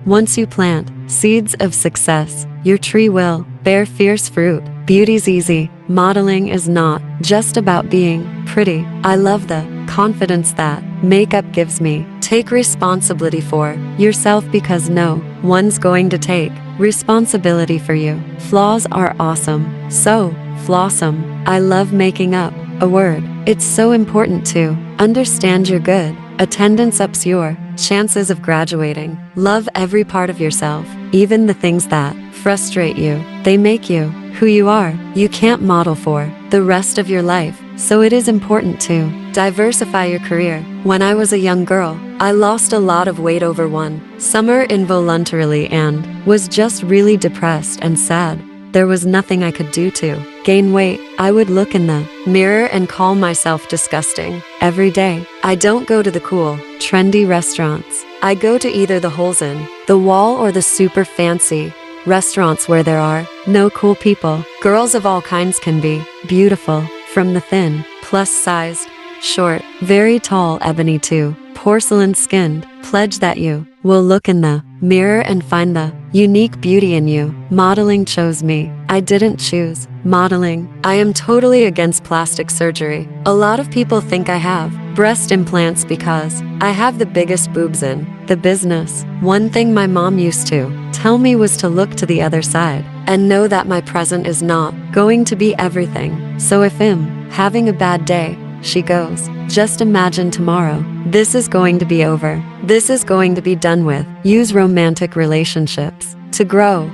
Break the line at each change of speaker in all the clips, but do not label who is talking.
Once you plant seeds of success, your tree will bear fierce fruit. Beauty's easy. Modeling is not just about being pretty. I love the confidence that makeup gives me. Take responsibility for yourself because no one's going to take responsibility for you. Flaws are awesome, so flossom. I love making up a word. It's so important to understand you're good. Attendance ups your chances of graduating. Love every part of yourself, even the things that frustrate you. They make you who you are. You can't model for the rest of your life, so it is important to diversify your career. When I was a young girl, I lost a lot of weight over one summer involuntarily and was just really depressed and sad. There was nothing I could do to gain weight. I would look in the mirror and call myself disgusting. Every day, I don't go to the cool, trendy restaurants. I go to either the holes in the wall or the super fancy restaurants where there are no cool people. Girls of all kinds can be beautiful, from the thin, plus-sized, short, very tall, ebony to porcelain-skinned. Pledge that you will look in the mirror and find the unique beauty in you. Modeling chose me. I didn't choose modeling. I am totally against plastic surgery. A lot of people think I have breast implants because I have the biggest boobs in the business. One thing my mom used to tell me was to look to the other side and know that my present is not going to be everything. So if I'm having a bad day, she goes, just imagine tomorrow. This is going to be over. This is going to be done with. Use romantic relationships to grow,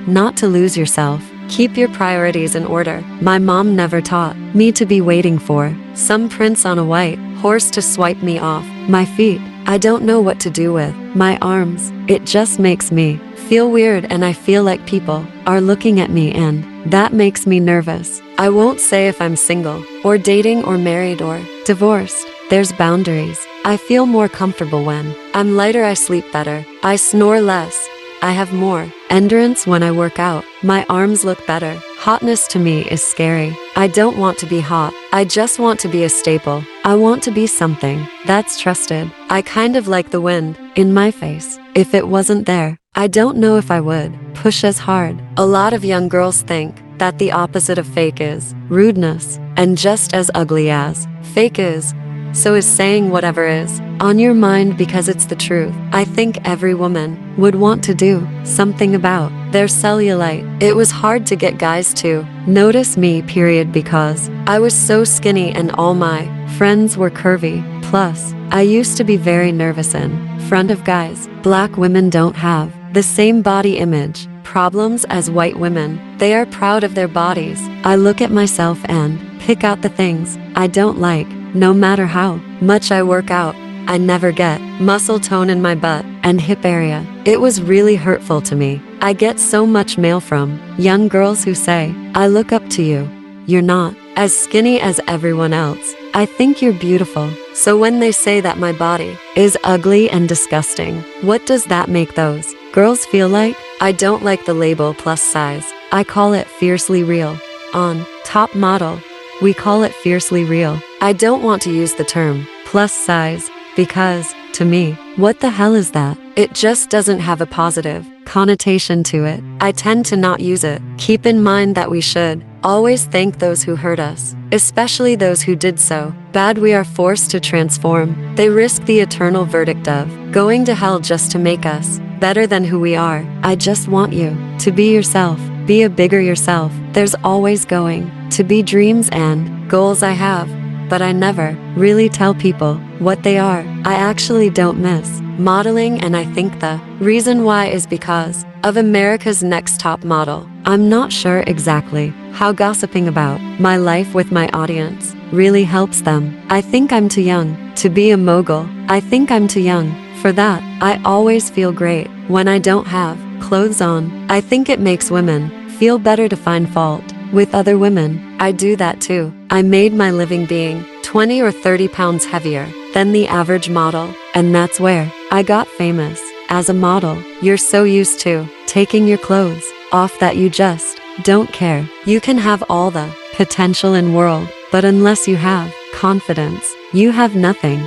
not to lose yourself. Keep your priorities in order. My mom never taught me to be waiting for some prince on a white horse to swipe me off. My feet, I don't know what to do with. My arms, it just makes me feel weird and I feel like people are looking at me and that makes me nervous. I won't say if I'm single or dating or married or divorced. There's boundaries. I feel more comfortable when I'm lighter. I sleep better. I snore less. I have more endurance when I work out. My arms look better. Hotness to me is scary. I don't want to be hot. I just want to be a staple. I want to be something that's trusted. I kind of like the wind in my face. If it wasn't there, I don't know if I would push as hard. A lot of young girls think that the opposite of fake is rudeness, and just as ugly as fake is, so is saying whatever is on your mind because it's the truth. I think every woman would want to do something about their cellulite. It was hard to get guys to notice me, period, because I was so skinny and all my friends were curvy. Plus, I used to be very nervous in front of guys. Black women don't have the same body image problems as white women. They are proud of their bodies. I look at myself and pick out the things I don't like. No matter how much I work out, I never get muscle tone in my butt and hip area. It was really hurtful to me. I get so much mail from young girls who say, I look up to you. You're not as skinny as everyone else. I think you're beautiful. So when they say that my body is ugly and disgusting, what does that make those girls feel like? I don't like the label plus size. I call it fiercely real. On Top Model, we call it fiercely real. I don't want to use the term plus size because, to me, what the hell is that? It just doesn't have a positive connotation to it. I tend to not use it. Keep in mind that we should always thank those who hurt us, especially those who did so bad we are forced to transform. They risk the eternal verdict of going to hell just to make us better than who we are. I just want you to be yourself. Be a bigger yourself. There's always going to be dreams and goals I have, but I never really tell people what they are. I actually don't miss modeling, and I think the reason why is because of America's Next Top Model. I'm not sure exactly how gossiping about my life with my audience really helps them. I think I'm too young to be a mogul. I think I'm too young for that. I always feel great when I don't have clothes on. I think it makes women feel better to find fault with other women. I do that too. I made my living being 20 or 30 pounds heavier than the average model, and that's where I got famous. As a model, you're so used to taking your clothes off that you just don't care. You can have all the potential in world, but unless you have confidence, you have nothing.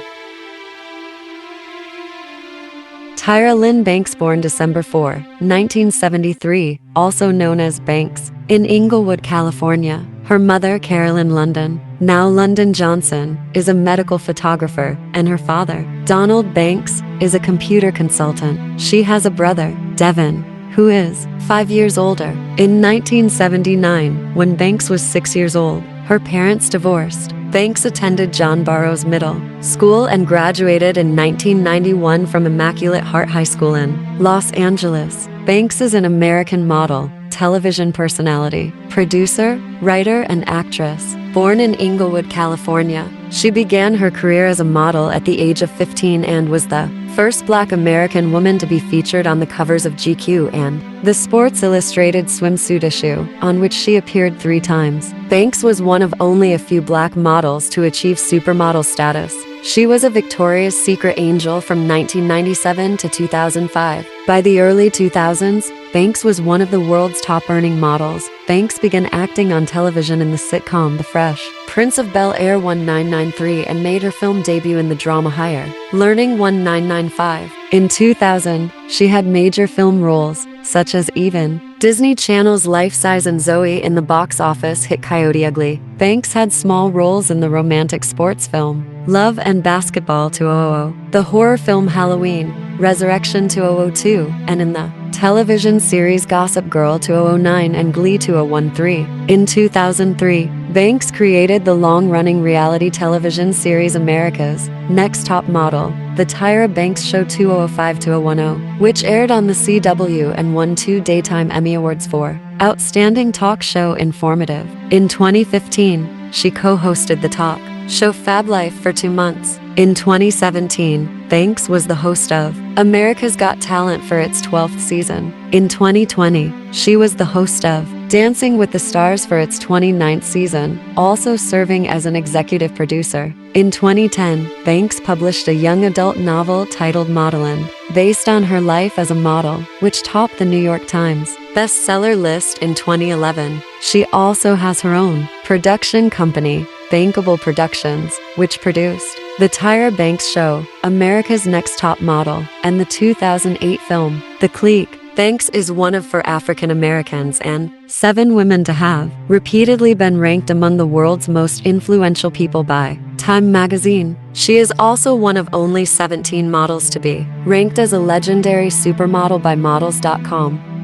Tyra Lynn Banks, born December 4, 1973, also known as Banks, in Inglewood, California. Her mother, Carolyn London, now London Johnson, is a medical photographer, and her father, Donald Banks, is a computer consultant. She has a brother, Devin, who is 5 years older. In 1979, when Banks was 6 years old, her parents divorced. Banks attended John Barrows Middle School and graduated in 1991 from Immaculate Heart High School in Los Angeles. Banks is an American model, television personality, producer, writer, and actress. Born in Inglewood, California, she began her career as a model at the age of 15 and was the first Black American woman to be featured on the covers of GQ and the Sports Illustrated swimsuit issue, on which she appeared 3 times. Banks was one of only a few Black models to achieve supermodel status. She was a Victoria's Secret angel from 1997 to 2005. By the early 2000s, Banks was one of the world's top-earning models. Banks began acting on television in the sitcom The Fresh Prince of Bel-Air 1993 and made her film debut in the drama Higher Learning 1995. In 2000, she had major film roles, such as Even, Disney Channel's Life Size, and Zoe in the box office hit Coyote Ugly. Banks had small roles in the romantic sports film Love and Basketball 2000, the horror film Halloween, Resurrection 2002, and in the television series Gossip Girl 2009 and Glee 2013. In 2003, Banks created the long-running reality television series America's Next Top Model, the Tyra Banks Show 2005-2010, which aired on the CW and won 2 Daytime Emmy Awards for Outstanding Talk Show Informative. In 2015, she co-hosted the talk show Fab Life for 2 months. In 2017, Banks was the host of America's Got Talent for its 12th season. In 2020, she was the host of Dancing with the Stars for its 29th season, also serving as an executive producer. In 2010, Banks published a young adult novel titled Modelin', based on her life as a model, which topped the New York Times bestseller list in 2011. She also has her own production company, Bankable Productions, which produced The Tyra Banks Show, America's Next Top Model, and the 2008 film, The Clique. Banks is one of 4 African Americans and 7 women to have repeatedly been ranked among the world's most influential people by Time magazine. She is also one of only 17 models to be ranked as a legendary supermodel by Models.com.